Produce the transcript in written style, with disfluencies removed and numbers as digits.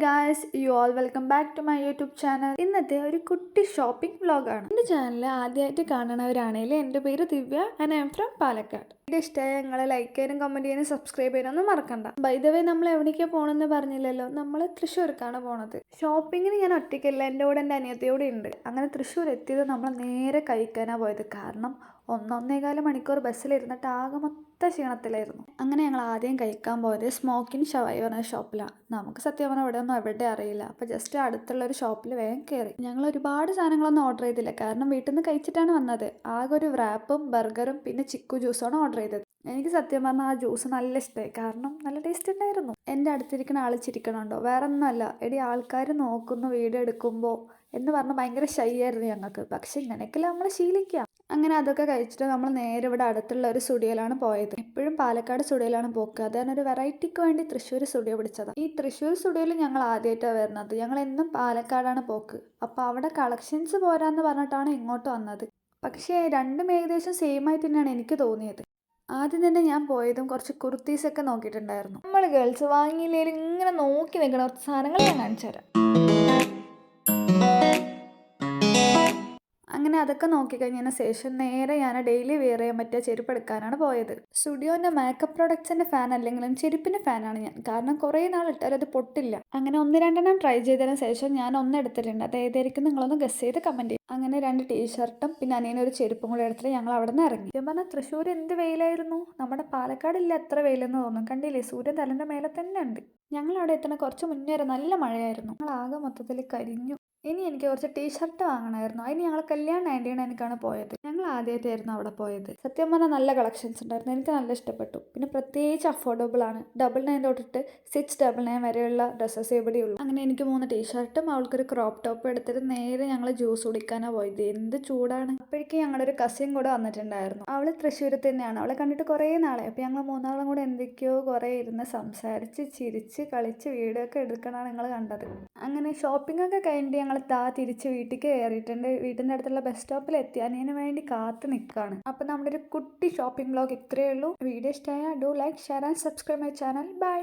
Guys, you all welcome back to my YouTube channel. ഇന്നത്തെ ഒരു കുട്ടി ഷോപ്പിംഗ് വ്ലോഗാണ്. എൻ്റെ ചാനൽ ആദ്യമായിട്ട് കാണണവരാണെങ്കിൽ എൻ്റെ പേര് Divya, and I am from Palakkad. Video ഇഷ്ടമായ നിങ്ങളെ ലൈക്ക് ചെയ്യാനും കമൻറ്റ് ചെയ്യാനും സബ്സ്ക്രൈബ് ചെയ്യാനൊന്നും മറക്കണ്ട. ബൈ ദ വേ, നമ്മൾ എവിടേക്കാണ് പോകണമെന്ന് പറഞ്ഞില്ലല്ലോ. നമ്മൾ തൃശ്ശൂർക്കാണ് പോണത്. ഷോപ്പിങ്ങിന് ഞാൻ ഒറ്റയ്ക്കല്ല, എൻ്റെ കൂടെ എൻ്റെ അനിയത്തിയോടെ ഉണ്ട്. അങ്ങനെ തൃശ്ശൂർ എത്തിയത് നമ്മൾ നേരെ കഴിക്കാനാണ് പോയത്. കാരണം 1.25 മണിക്കൂർ ബസ്സിലിരുന്നിട്ട് ആകെ മൊത്തം ക്ഷീണത്തിലായിരുന്നു. അങ്ങനെ ഞങ്ങൾ ആദ്യം കഴിക്കാൻ പോയത് സ്മോക്കിൻ ഷവായി പറഞ്ഞ ഷോപ്പിലാണ്. നമുക്ക് സത്യം പറഞ്ഞാൽ ഇവിടെ ഒന്നും എവിടെ അറിയില്ല. അപ്പോൾ ജസ്റ്റ് അടുത്തുള്ളൊരു ഷോപ്പിൽ വേഗം കയറി. ഞങ്ങൾ ഒരുപാട് സാധനങ്ങളൊന്നും ഓർഡർ ചെയ്തില്ല, കാരണം വീട്ടിൽ നിന്ന് കഴിച്ചിട്ടാണ് വന്നത്. ആകെ ഒരു റാപ്പും ബർഗറും പിന്നെ ചിക്കു ജ്യൂസാണ് ഓർഡർ ചെയ്തത്. എനിക്ക് സത്യം പറഞ്ഞാൽ ആ ജ്യൂസ് നല്ല ഇഷ്ടമായി, കാരണം നല്ല ടേസ്റ്റ് ഉണ്ടായിരുന്നു. എൻ്റെ അടുത്തിരിക്കുന്ന ആൾ ചിരിക്കണുണ്ടോ? വേറെ ഒന്നുമല്ല, എടി ആൾക്കാർ നോക്കുന്നു വീഡിയോ എടുക്കുമ്പോൾ എന്ന് പറഞ്ഞ് ഭയങ്കര ഷൈ ആയിരുന്നു ഞങ്ങൾക്ക്. പക്ഷെ ഇങ്ങനെയൊക്കെയല്ല നമ്മൾ ശീലിക്കുക. അങ്ങനെ അതൊക്കെ കഴിച്ചിട്ട് നമ്മൾ നേരെ ഇവിടെ അടുത്തുള്ള ഒരു സ്റ്റുഡിയോയിലാണ് പോയത്. എപ്പോഴും പാലക്കാട് സ്റ്റുഡിയോയിലാണ് പോക്ക്. അതാണ് ഒരു വെറൈറ്റിക്ക് വേണ്ടി തൃശ്ശൂർ സ്റ്റുഡിയോ പിടിച്ചത്. ഈ തൃശ്ശൂർ സ്റ്റുഡിയോയിൽ ഞങ്ങൾ ആദ്യമായിട്ടാണ് വരുന്നത്. ഞങ്ങൾ എന്നും പാലക്കാടാണ് പോക്ക്. അപ്പോൾ അവിടെ കളക്ഷൻസ് പോരാന്ന് പറഞ്ഞിട്ടാണ് ഇങ്ങോട്ട് വന്നത്. പക്ഷേ രണ്ടും ഏകദേശം സെയിം ആയിട്ട് തന്നെയാണ് എനിക്ക് തോന്നിയത്. ആദ്യം തന്നെ ഞാൻ പോയതും കുറച്ച് കുർത്തീസൊക്കെ നോക്കിയിട്ടുണ്ടായിരുന്നു. നമ്മൾ ഗേൾസ് വാങ്ങിയില്ലെങ്കിൽ ഇങ്ങനെ നോക്കി നിൽക്കുന്ന കുറച്ച് സാധനങ്ങൾ ഞാൻ കാണിച്ചു തരാം. അങ്ങനെ അതൊക്കെ നോക്കിക്കഴിഞ്ഞതിന് ശേഷം നേരെ ഞാൻ ഡെയിലി വെയർ ചെയ്യാൻ പറ്റിയ ചെരുപ്പ് എടുക്കാനാണ് പോയത്. സ്റ്റുഡിയോൻ്റെ മേക്കപ്പ് പ്രൊഡക്ട്സിൻ്റെ ഫാൻ അല്ലെങ്കിലും ചെരുപ്പിൻ്റെ ഫാനാണ് ഞാൻ. കാരണം കുറേ നാൾ ഇട്ടാൽ അത് പൊട്ടില്ല. അങ്ങനെ 1-2 ട്രൈ ചെയ്തതിന് ശേഷം ഞാൻ എടുത്തിട്ടുണ്ട്. അത് ഏതായിരിക്കും നിങ്ങളൊന്ന് ഗസ് ചെയ്ത് കമൻറ്റ് ചെയ്യും. അങ്ങനെ 2 ടീഷർട്ടും പിന്നെ അനിയനൊരു ചെരുപ്പും കൂടെ എടുത്തിട്ട് ഞങ്ങൾ അവിടെ നിന്ന് ഇറങ്ങി. ഞാൻ പറഞ്ഞാൽ തൃശ്ശൂർ എന്ത് വെയിലായിരുന്നു. നമ്മുടെ പാലക്കാടില്ല എത്ര വെയിലെന്ന് തോന്നും. കണ്ടില്ലേ, സൂര്യൻ തലൻ്റെ മേലെ തന്നെ ഉണ്ട്. ഞങ്ങൾ അവിടെ എത്തുന്ന കുറച്ച് മുന്നേ വരെ നല്ല മഴയായിരുന്നു. ഞങ്ങൾ ആകെ മൊത്തത്തിൽ കരിഞ്ഞു. ഇനി എനിക്ക് കുറച്ച് ടീഷർട്ട് വാങ്ങണമായിരുന്നു. അതിന് ഞങ്ങൾ കല്യാൺ 99 പോയത്. ഞങ്ങൾ ആദ്യമായിട്ടായിരുന്നു അവിടെ പോയത്. സത്യം പറഞ്ഞാൽ നല്ല കളക്ഷൻസ് ഉണ്ടായിരുന്നു. എനിക്ക് നല്ല ഇഷ്ടപ്പെട്ടു. പിന്നെ പ്രത്യേകിച്ച് അഫോർഡബിൾ ആണ്. 99 തൊട്ടിട്ട് 699 വരെയുള്ള ഡ്രസ്സസ് എവിടെയുള്ളൂ. അങ്ങനെ എനിക്ക് 3 ടീഷർട്ടും അവൾക്കൊരു ക്രോപ്പ് ടോപ്പും എടുത്തിട്ട് നേരെ ഞങ്ങൾ ജ്യൂസ് കുടിക്കാനാണ് പോയത്. എന്ത് ചൂടാണ്. അപ്പോഴേക്കും ഞങ്ങളുടെ ഒരു കസിൻ കൂടെ വന്നിട്ടുണ്ടായിരുന്നു. അവൾ തൃശ്ശൂർ തന്നെയാണ്. അവളെ കണ്ടിട്ട് കുറേ നാളായി. അപ്പോൾ ഞങ്ങൾ 3 കൂടെ എന്തൊക്കെയോ കുറേ ഇരുന്ന് സംസാരിച്ച് ചിരിച്ച് കളിച്ച് വീഡിയോ ഒക്കെ എടുക്കണമാണ് നിങ്ങൾ കണ്ടത്. അങ്ങനെ ഷോപ്പിംഗ് ഒക്കെ കഴിഞ്ഞിട്ട് ഞങ്ങൾ തിരിച്ച് വീട്ടിലേക്ക് കയറിയിട്ടുണ്ട്. വീടിൻ്റെ അടുത്തുള്ള ബസ് സ്റ്റോപ്പിൽ എത്തി അനിയന് വേണ്ടി കാത്ത് നിൽക്കുകയാണ്. അപ്പോൾ നമ്മുടെ ഒരു കുട്ടി ഷോപ്പിംഗ് വ്ലോഗ് ഇത്രയേ ഉള്ളൂ. വീഡിയോ ഇഷ്ടമായ do like, share and subscribe my channel. By.